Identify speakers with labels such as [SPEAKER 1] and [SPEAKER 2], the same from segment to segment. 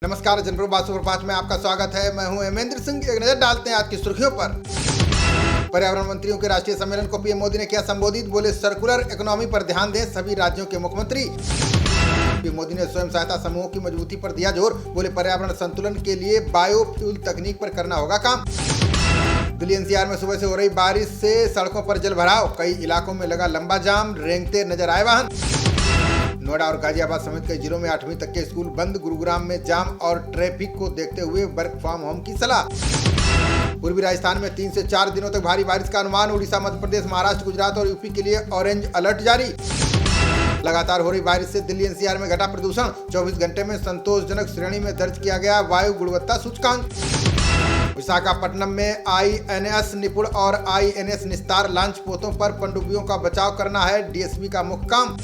[SPEAKER 1] नमस्कार, जनप्रभा सुपरफास्ट में आपका स्वागत है। मैं हूं हेमेंद्र सिंह। एक नजर डालते हैं आज की सुर्खियों पर। पर्यावरण मंत्रियों के राष्ट्रीय सम्मेलन को पीएम मोदी ने किया संबोधित। बोले, सर्कुलर इकोनॉमी पर ध्यान दें सभी राज्यों के मुख्यमंत्री। पीएम मोदी ने स्वयं सहायता समूहों की मजबूती पर दिया जोर। बोले, पर्यावरण संतुलन के लिए बायोफ्यूल तकनीक पर करना होगा काम। दिल्ली एनसीआर में सुबह से हो रही बारिश से सड़कों पर जल भराव, कई इलाकों में लगा लंबा जाम, रेंगते नजर आए वाहन। नोएडा और गाजियाबाद समेत कई जिलों में 8वीं तक के स्कूल बंद। गुरुग्राम में जाम और ट्रैफिक को देखते हुए वर्क फ्रॉम होम की सलाह। पूर्वी राजस्थान में 3 से 4 दिनों तक भारी बारिश का अनुमान। उड़ीसा, मध्य प्रदेश, महाराष्ट्र, गुजरात और यूपी के लिए ऑरेंज अलर्ट जारी। लगातार हो रही बारिश से दिल्ली एनसीआर में घटा प्रदूषण। 24 घंटे में संतोषजनक श्रेणी में दर्ज किया गया वायु गुणवत्ता सूचकांक। विशाखापट्टनम में आईएनएस निपुण और आईएनएस निस्तार लॉन्च पोतों पर पनडुब्बियों का बचाव करना है डीएसबी का मुख्य काम।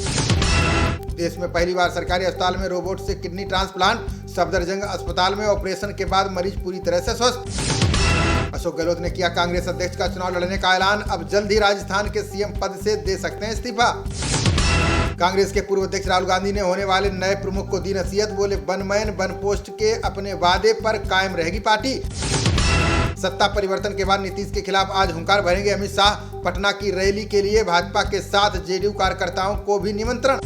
[SPEAKER 1] देश में पहली बार सरकारी अस्पताल में रोबोट से किडनी ट्रांसप्लांट। सफदरजंग अस्पताल में ऑपरेशन के बाद मरीज पूरी तरह से स्वस्थ। अशोक गहलोत ने किया कांग्रेस अध्यक्ष का चुनाव लड़ने का ऐलान। अब जल्द ही राजस्थान के सीएम पद से दे सकते हैं इस्तीफा। कांग्रेस के पूर्व अध्यक्ष राहुल गांधी ने होने वाले नए प्रमुख को दी नसीहत। बोले, वन मैन वन पोस्ट के अपने वादे पर कायम रहेगी पार्टी। सत्ता परिवर्तन के बाद नीतीश के खिलाफ आज हुंकार भरेंगे अमित शाह। पटना की रैली के लिए भाजपा के साथ जेडीयू कार्यकर्ताओं को भी निमंत्रण।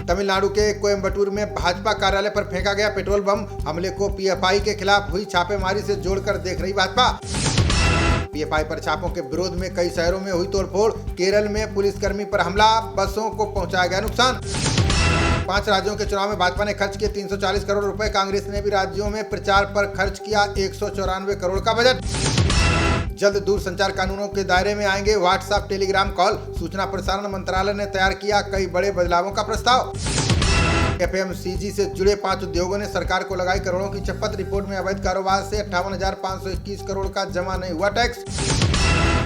[SPEAKER 1] तमिलनाडु के कोयम्बटूर में भाजपा कार्यालय पर फेंका गया पेट्रोल बम। हमले को पीएफआई के खिलाफ हुई छापेमारी से जोड़कर देख रही भाजपा। पीएफआई पर छापों के विरोध में कई शहरों में हुई तोड़फोड़। केरल में पुलिसकर्मी पर हमला, बसों को पहुंचाया गया नुकसान। 5 राज्यों के चुनाव में भाजपा ने खर्च किए 340 करोड़ रुपए। कांग्रेस ने भी राज्यों में प्रचार पर खर्च किया 194 करोड़ का बजट। जल्द दूरसंचार कानूनों के दायरे में आएंगे व्हाट्सएप, टेलीग्राम, कॉल। सूचना प्रसारण मंत्रालय ने तैयार किया कई बड़े बदलावों का प्रस्ताव। एफएमसीजी से जुड़े 5 उद्योगों ने सरकार को लगाई करोड़ों की चप्पत। रिपोर्ट में अवैध कारोबार से 58,521 करोड़ का जमा नहीं हुआ टैक्स।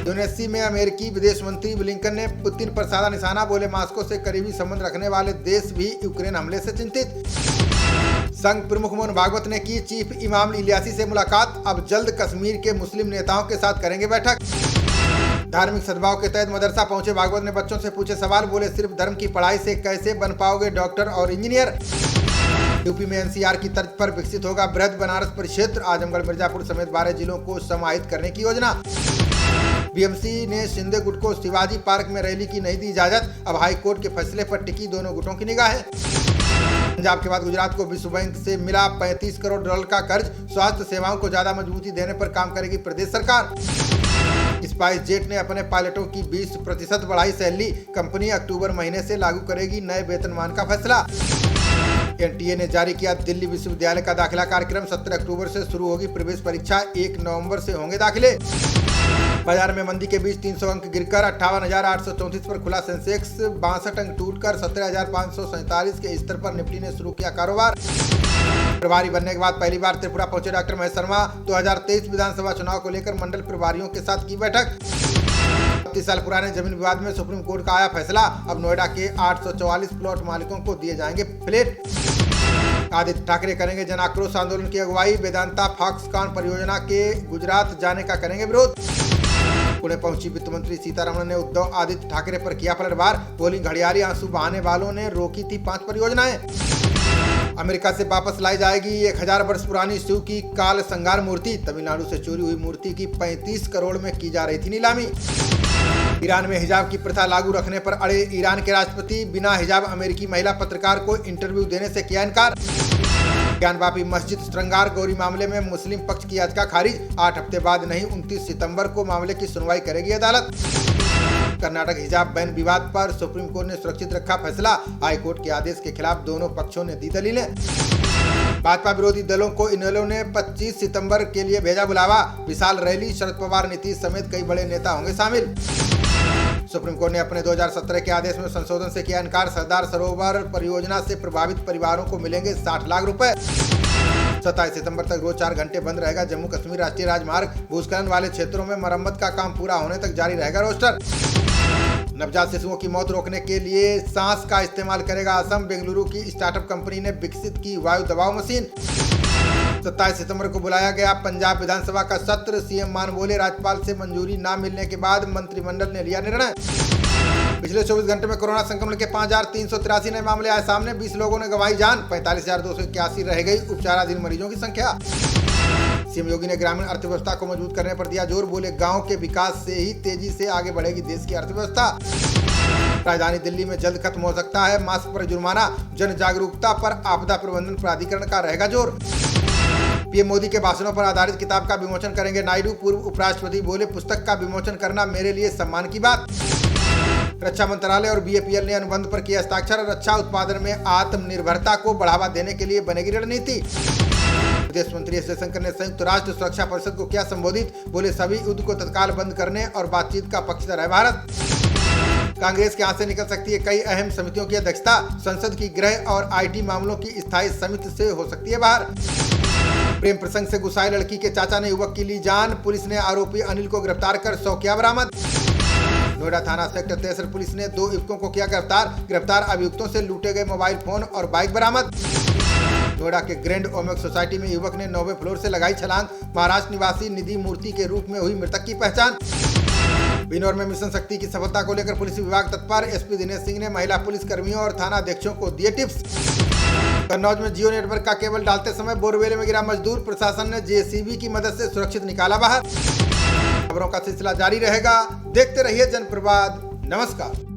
[SPEAKER 1] यूएनएससी में अमेरिकी विदेश मंत्री ब्लिंकन ने पुतिन पर साधा निशाना। बोले, मास्को से करीबी संबंध रखने वाले देश भी यूक्रेन हमले से चिंतित। संघ प्रमुख मोहन भागवत ने की चीफ इमाम इलियासी से मुलाकात। अब जल्द कश्मीर के मुस्लिम नेताओं के साथ करेंगे बैठक। धार्मिक सद्भाव के तहत मदरसा पहुंचे भागवत ने बच्चों से पूछे सवाल। बोले, सिर्फ धर्म की पढ़ाई से कैसे बन पाओगे डॉक्टर और इंजीनियर। यूपी में एनसीआर की तर्ज पर विकसित होगा बृहद बनारस परिक्षेत्र। आजमगढ़, मिर्जापुर समेत 12 जिलों को समाहित करने की योजना। बीएमसी ने शिंदे गुट को शिवाजी पार्क में रैली की नहीं दी इजाजत। अब हाईकोर्ट के फैसले पर टिकी दोनों गुटों की निगाहें। पंजाब के बाद गुजरात को विश्व बैंक से मिला 35 करोड़ डॉलर का कर्ज। स्वास्थ्य सेवाओं को ज्यादा मजबूती देने पर काम करेगी प्रदेश सरकार। स्पाइस जेट ने अपने पायलटों की 20% बढ़ाई सैलरी। कंपनी अक्टूबर महीने से लागू करेगी नए वेतनमान का फैसला। एनटीए ने जारी किया दिल्ली विश्वविद्यालय का दाखिला कार्यक्रम। 17 अक्टूबर से शुरू होगी प्रवेश परीक्षा। 1 नवंबर से होंगे दाखिले। बाजार में मंदी के बीच 300 अंक गिरकर 58,834 पर खुला सेंसेक्स। 62 अंक टूटकर 17,547 के स्तर पर निफ्टी ने शुरू किया कारोबार। प्रभारी बनने के बाद पहली बार त्रिपुरा पहुंचे डॉक्टर महेश शर्मा। 2023 विधानसभा चुनाव को लेकर मंडल प्रभारियों के साथ की बैठक। 30 साल पुराने जमीन विवाद में सुप्रीम कोर्ट का आया फैसला। अब नोएडा के 844 प्लॉट मालिकों को दिए जाएंगे फ्लैट। आदित्य ठाकरे करेंगे जन आक्रोश आंदोलन की अगुवाई। वेदांता फॉक्सकॉन परियोजना के गुजरात जाने का करेंगे विरोध। पुणे पहुंची वित्त मंत्री सीतारमण ने उद्धव आदित्य ठाकरे पर किया पलटवार। बोली, घड़ियाली आंसू बहाने वालों ने रोकी थी 5 परियोजनाएं। अमेरिका से वापस लाई जाएगी 1000 वर्ष पुरानी शिव की काल संगार मूर्ति। तमिलनाडु से चोरी हुई मूर्ति की 35 करोड़ में की जा रही थी नीलामी। ईरान में हिजाब की प्रथा लागू रखने पर अड़े ईरान के राष्ट्रपति। बिना हिजाब अमेरिकी महिला पत्रकार को इंटरव्यू देने से किया इनकार। ज्ञानवापी मस्जिद श्रृंगार गौरी मामले में मुस्लिम पक्ष की याचिका खारिज। 8 हफ्ते बाद नहीं 29 सितंबर को मामले की सुनवाई करेगी अदालत। कर्नाटक हिजाब बैन विवाद पर सुप्रीम कोर्ट ने सुरक्षित रखा फैसला। हाईकोर्ट के आदेश के खिलाफ दोनों पक्षों ने दी दलीलें। भाजपा विरोधी दलों को इनेलो ने 25 सितंबर के लिए भेजा बुलावा। विशाल रैली, शरद पवार, नीतीश समेत कई बड़े नेता होंगे शामिल। सुप्रीम कोर्ट ने अपने 2017 के आदेश में संशोधन से किया इनकार। सरदार सरोवर परियोजना से प्रभावित परिवारों को मिलेंगे 60 लाख रुपए। 27 सितंबर तक रोज 4 घंटे बंद रहेगा जम्मू कश्मीर राष्ट्रीय राजमार्ग। भूस्खलन वाले क्षेत्रों में मरम्मत का काम पूरा होने तक जारी रहेगा रोस्टर। नवजात शिशुओं की मौत रोकने के लिए सांस का इस्तेमाल करेगा असम। बेंगलुरु की स्टार्टअप कंपनी ने विकसित की वायु दबाव मशीन। 27 सितंबर को बुलाया गया पंजाब विधानसभा का सत्र। सीएम मान बोले, राज्यपाल से मंजूरी न मिलने के बाद मंत्रिमंडल ने लिया निर्णय। पिछले 24 घंटे में कोरोना संक्रमण के 5,383 नए मामले आए सामने। 20 लोगों ने गंवाई जान। 45,281 रह गई उपचाराधीन मरीजों की संख्या। सीएम योगी ने ग्रामीण अर्थव्यवस्था को मजबूत करने पर दिया जोर। बोले गांव के विकास से ही तेजी से आगे बढ़ेगी देश की अर्थव्यवस्था। राजधानी दिल्ली में जल्द खत्म हो सकता है मास्क पर जुर्माना। जन जागरूकता पर आपदा प्रबंधन प्राधिकरण का रहेगा जोर। पीएम मोदी के भाषणों पर आधारित किताब का विमोचन करेंगे नायडू। पूर्व उपराष्ट्रपति बोले पुस्तक का विमोचन करना मेरे लिए सम्मान की बात। रक्षा मंत्रालय और बीएपीएल ने अनुबंध पर किया हस्ताक्षर। रक्षा उत्पादन में आत्मनिर्भरता को बढ़ावा देने के लिए बनेगी रणनीति। विदेश मंत्री एस जयशंकर ने संयुक्त राष्ट्र सुरक्षा परिषद को किया संबोधित। बोले सभी युद्ध को तत्काल बंद करने और बातचीत का पक्षधर है भारत। कांग्रेस के हाथ से निकल सकती है कई अहम समितियों की अध्यक्षता। संसद की गृह और आईटी मामलों की स्थायी समिति से हो सकती है बाहर। प्रेम प्रसंग से गुस्साए लड़की के चाचा ने युवक की ली जान। पुलिस ने आरोपी अनिल को गिरफ्तार कर 100 किया बरामद। नोएडा थाना सेक्टर 63 पुलिस ने 2 युवकों को किया गिरफ्तार। अभियुक्तों से लूटे गए मोबाइल फोन और बाइक बरामद। नोएडा के ग्रैंड ओमेक सोसाइटी में युवक ने 9वें फ्लोर से लगाई छलांग। महाराष्ट्र निवासी निधि मूर्ति के रूप में हुई मृतक की पहचान। बिनौर में मिशन शक्ति की सफलता को लेकर पुलिस विभाग तत्पर। एसपी दिनेश सिंह ने महिला पुलिस कर्मियों और थाना अध्यक्षों को दिए टिप्स। कन्नौज में जियो नेटवर्क का केबल डालते समय बोरवेल में गिरा मजदूर। प्रशासन ने जेसीबी की मदद से सुरक्षित निकाला बाहर। खबरों का सिलसिला जारी रहेगा। देखते रहिए जनप्रवाद। नमस्कार।